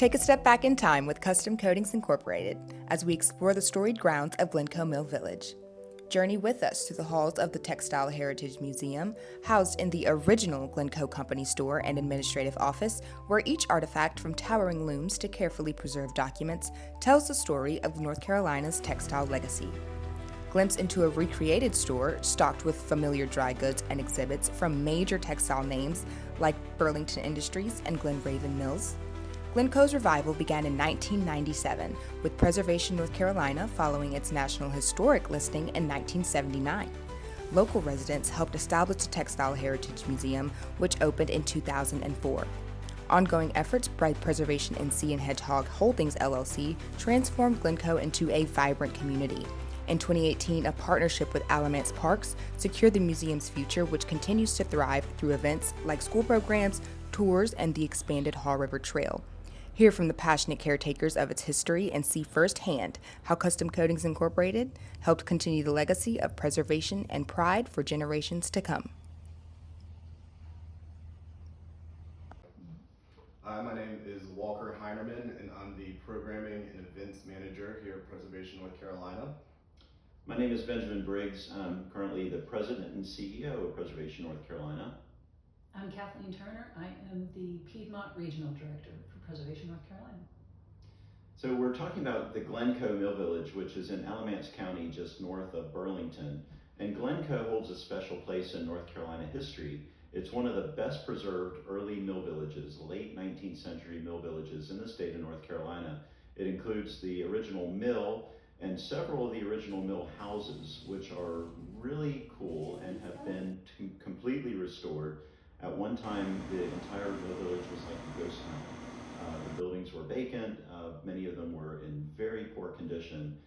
Take a step back in time with Custom Coatings Incorporated as we explore the storied grounds of Glencoe Mill Village. Journey with us through the halls of the Textile Heritage Museum, housed in the original Glencoe Company store and administrative office, where each artifact from towering looms to carefully preserved documents tells the story of North Carolina's textile legacy. Glimpse into a recreated store stocked with familiar dry goods and exhibits from major textile names like Burlington Industries and Glenraven Mills. Glencoe's revival began in 1997 with Preservation North Carolina following its National Historic listing in 1979. Local residents helped establish the Textile Heritage Museum, which opened in 2004. Ongoing efforts by Preservation NC and Hedgehog Holdings LLC transformed Glencoe into a vibrant community. In 2018, a partnership with Alamance Parks secured the museum's future, which continues to thrive through events like school programs, tours, and the expanded Haw River Trail. Hear from the passionate caretakers of its history and see firsthand how Custom Coatings Incorporated helped continue the legacy of preservation and pride for generations to come. Hi, my name is Walker Heinerman, and I'm the Programming and Events Manager here at Preservation North Carolina. My name is Benjamin Briggs. I'm currently the President and CEO of Preservation North Carolina. I'm Kathleen Turner. I am the Piedmont Regional Director for Preservation North Carolina. So we're talking about the Glencoe Mill Village, which is in Alamance County, just north of Burlington. And Glencoe holds a special place in North Carolina history. It's one of the best preserved early mill villages, late 19th century mill villages in the state of North Carolina. It includes the original mill and several of the original mill houses, which are really cool and have been completely restored. At one time, the entire mill village was like a ghost town. The buildings were vacant, many of them were in very poor condition,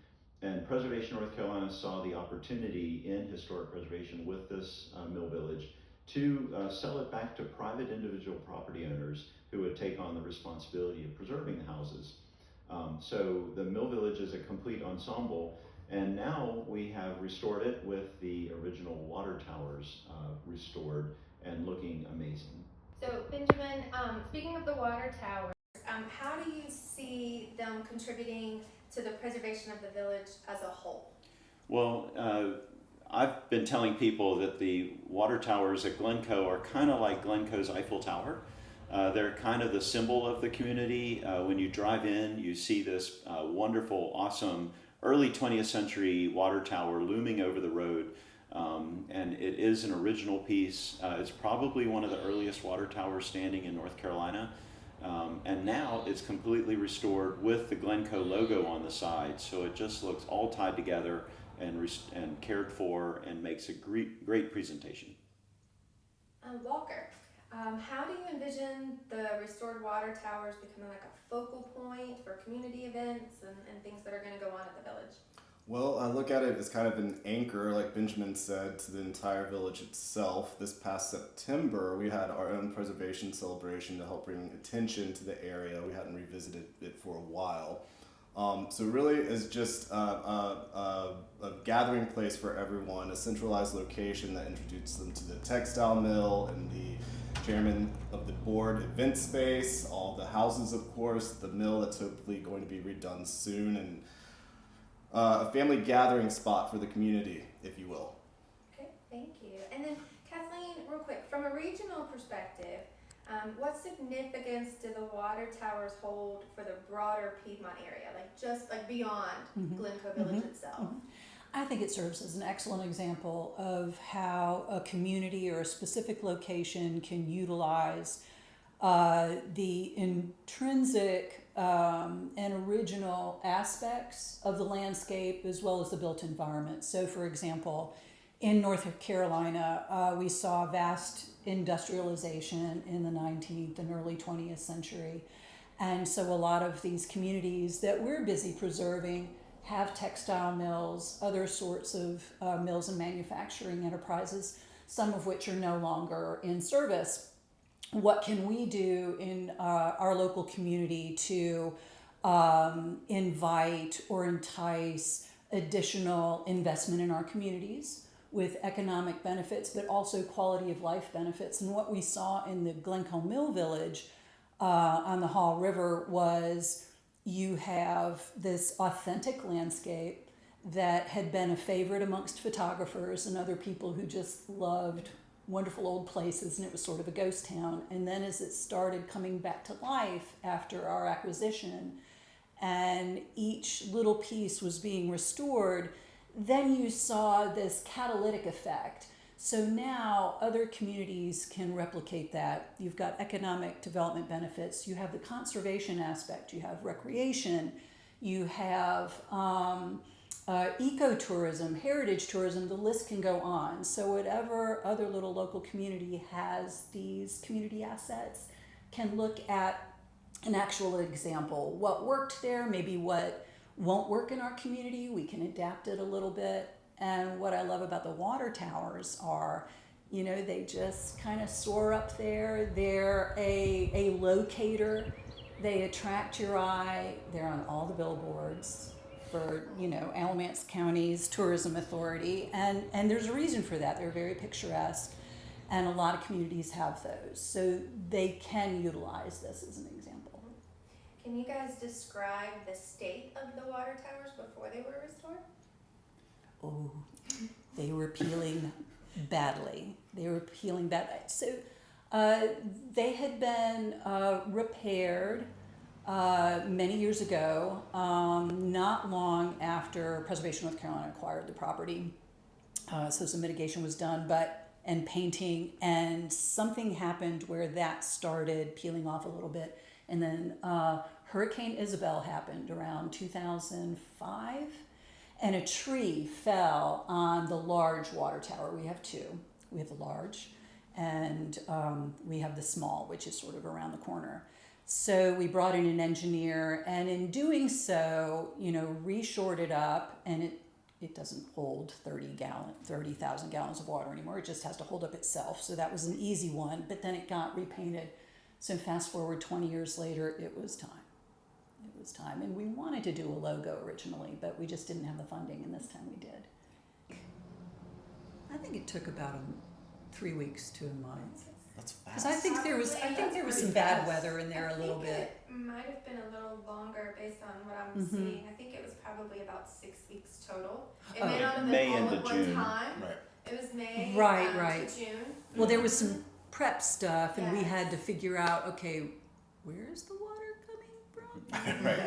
and Preservation North Carolina saw the opportunity in historic preservation with this mill village to sell it back to private individual property owners who would take on the responsibility of preserving the houses. So the mill village is a complete ensemble, and now we have restored it with the original water towers restored and looking amazing. So Benjamin, speaking of the water towers, how do you see them contributing to the preservation of the village as a whole? Well, I've been telling people that the water towers at Glencoe are kind of like Glencoe's Eiffel Tower. They're kind of the symbol of the community. When you drive in, you see this wonderful, awesome early 20th century water tower looming over the road. And it is an original piece. It's probably one of the earliest water towers standing in North Carolina. And now it's completely restored with the Glencoe logo on the side. So it just looks all tied together and cared for and makes a great presentation. Walker, how do you envision the restored water towers becoming like a focal point for community events and things that are going to go on at the village? Well, I look at it as kind of an anchor, like Benjamin said, to the entire village itself. This past September, we had our own preservation celebration to help bring attention to the area. We hadn't revisited it for a while. So really it's just a gathering place for everyone, a centralized location that introduces them to the textile mill and the chairman of the board event space, all the houses, of course, the mill that's hopefully going to be redone soon, and a family gathering spot for the community, if you will. Okay, thank you. And then Kathleen, real quick, from a regional perspective, what significance do the water towers hold for the broader Piedmont area, like beyond Glencoe Village itself? I think it serves as an excellent example of how a community or a specific location can utilize the intrinsic and original aspects of the landscape as well as the built environment. So for example, in North Carolina, we saw vast industrialization in the 19th and early 20th century. And so a lot of these communities that we're busy preserving have textile mills, other sorts of mills and manufacturing enterprises, some of which are no longer in service. What can we do in our local community to invite or entice additional investment in our communities with economic benefits, but also quality of life benefits? And what we saw in the Glencoe Mill Village on the Hall River was you have this authentic landscape that had been a favorite amongst photographers and other people who just loved wonderful old places, and it was sort of a ghost town. And then as it started coming back to life after our acquisition, and each little piece was being restored, then you saw this catalytic effect. So now other communities can replicate that. You've got economic development benefits, you have the conservation aspect, you have recreation, you have ecotourism, heritage tourism, the list can go on. So whatever other little local community has these community assets can look at an actual example. What worked there, maybe what won't work in our community, we can adapt it a little bit. And what I love about the water towers are, they just kind of soar up there. They're a locator. They attract your eye. They're on all the billboards for, Alamance County's tourism authority. And there's a reason for that. They're very picturesque. And a lot of communities have those. So they can utilize this as an example. Can you guys describe the state of the water towers before they were restored? Oh, they were peeling badly. So they had been repaired many years ago, not long after Preservation North Carolina acquired the property. So some mitigation was done, and painting, and something happened where that started peeling off a little bit. And then Hurricane Isabel happened around 2005. And a tree fell on the large water tower. We have two. We have the large, and we have the small, which is sort of around the corner. So we brought in an engineer, and in doing so, reshored it up, and it doesn't hold 30,000 gallons of water anymore. It just has to hold up itself. So that was an easy one, but then it got repainted. So fast forward 20 years later, it was time. And we wanted to do a logo originally, but we just didn't have the funding, and this time we did. I think it took about 3 weeks to a month. That's fast. Because I think there was some bad weather in there a little bit. It might have been a little longer based on what I'm seeing. I think it was probably about 6 weeks total. It may not have May been all into at one June. time. Right. It was May Right. to June. Well, there was some prep stuff, and we Yes. had to figure out, okay, where's the water coming from? Right.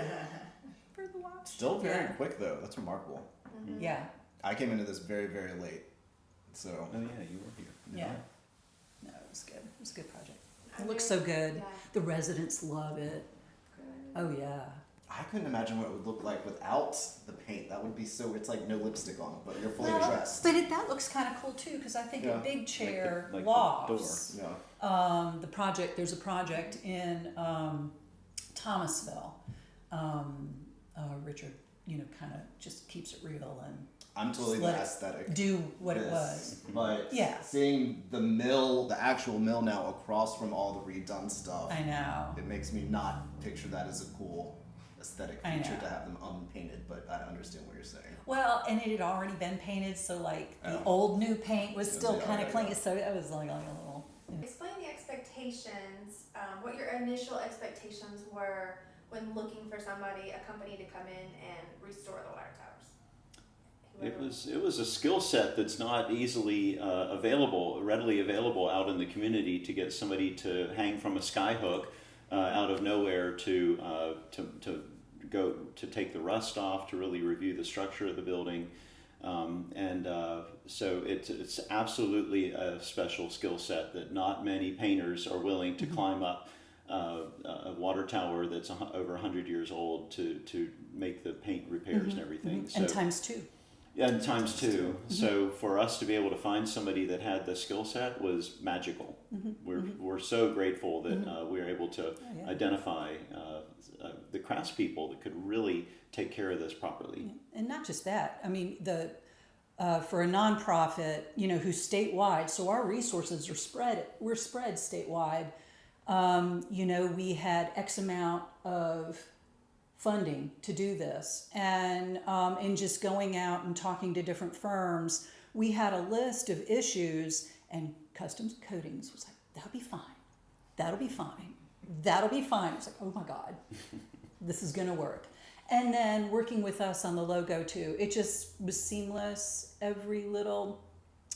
For the water. Still very quick though. That's remarkable. Yeah. I came into this very, very late. So Oh yeah, you were here. Yeah. No, it was good. It was a good project. I It looks really- so good. Yeah. The residents love it. Good. Oh yeah. I couldn't imagine what it would look like without the paint. That would be so. It's like no lipstick on, but you're fully dressed. But that looks kind of cool too, because I think Yeah. a big chair like the lofts. Yeah. There's a project in Thomasville. Richard, kind of just keeps it real and I'm totally Just the let it aesthetic. do what it this. was. But Yeah. seeing the mill, the actual mill now across from all the redone stuff, I know. it makes me not picture that as a cool aesthetic I feature know. to have them unpainted. But I understand what you're saying. Well, and it had already been painted, so like the Oh. old new paint was still Yeah, kind of yeah, clean. yeah. So it was like a little. Explain the expectations, what your initial expectations were when looking for a company to come in and restore the water towers. It was a skill set that's not easily readily available out in the community, to get somebody to hang from a skyhook out of nowhere to go to take the rust off, to really review the structure of the building. So it's absolutely a special skill set that not many painters are willing to climb up a water tower that's over 100 years old to make the paint repairs and everything. So, And times two. yeah, and times two. So for us to be able to find somebody that had the skill set was magical. We're so grateful that we were able to yeah. identify the craftspeople that could really take care of this properly. And not just that. I mean, for a nonprofit, who's statewide, so our resources we're spread statewide. We had X amount of funding to do this, and in just going out and talking to different firms, we had a list of issues, and Customs Coatings was like, that'll be fine. that'll be fine. It's like, oh my God, this is going to work. And then working with us on the logo too, it just was seamless. Every little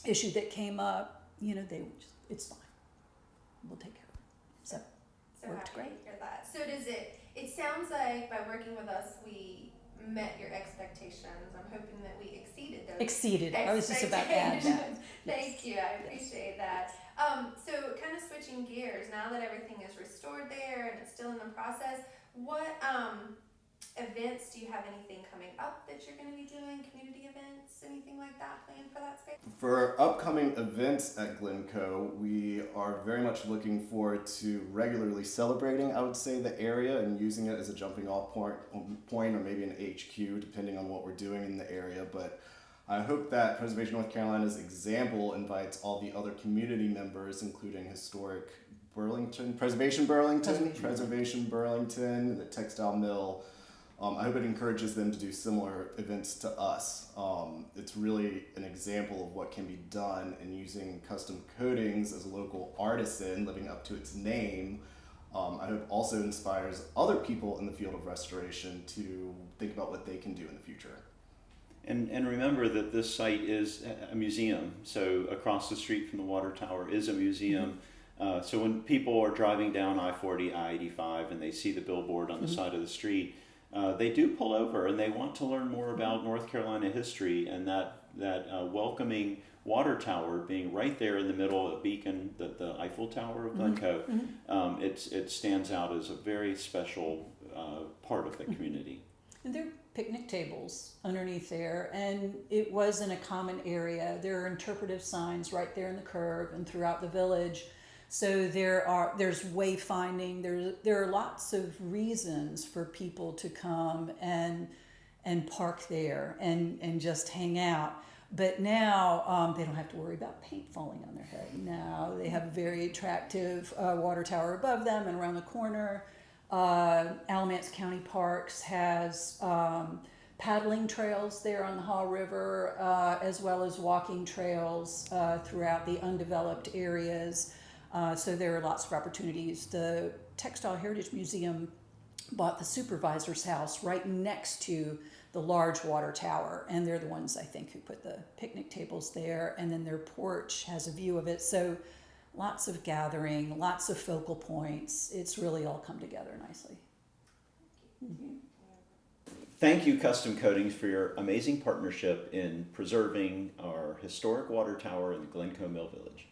issue that came up, you know, it's fine. We'll take care of it. So worked happy great. to hear that. So it sounds like by working with us, we met your expectations. I'm hoping that we exceeded those. Exceeded. I was just about to add that. Thank you. I appreciate that. So kind of switching gears, now that everything is restored there and it's still in the process, what events, do you have anything coming up that you're going to be doing? Community events, anything like that planned for that space? For upcoming events at Glencoe, we are very much looking forward to regularly celebrating, I would say, the area and using it as a jumping off point or maybe an HQ, depending on what we're doing in the area. But I hope that Preservation North Carolina's example invites all the other community members, including historic Preservation Burlington, the Textile Mill. I hope it encourages them to do similar events to us. It's really an example of what can be done in using Custom Coatings as a local artisan living up to its name. I hope also inspires other people in the field of restoration to think about what they can do in the future. And remember that this site is a museum. So across the street from the water tower is a museum. So when people are driving down I-40, I-85 and they see the billboard on the side of the street, they do pull over and they want to learn more about North Carolina history, and that welcoming water tower being right there in the middle of the beacon, the Eiffel Tower of Glencoe, it stands out as a very special part of the community. And there are picnic tables underneath there, and it was in a common area. There are interpretive signs right there in the curb and throughout the village. So there's wayfinding. There are lots of reasons for people to come and park there and just hang out. But now they don't have to worry about paint falling on their head. Now they have a very attractive water tower above them and around the corner. Alamance County Parks has paddling trails there on the Haw River, as well as walking trails throughout the undeveloped areas. So there are lots of opportunities. The Textile Heritage Museum bought the supervisor's house right next to the large water tower, and they're the ones, I think, who put the picnic tables there, and then their porch has a view of it. So lots of gathering, lots of focal points. It's really all come together nicely. Thank you, Custom Coatings, for your amazing partnership in preserving our historic water tower in the Glencoe Mill Village.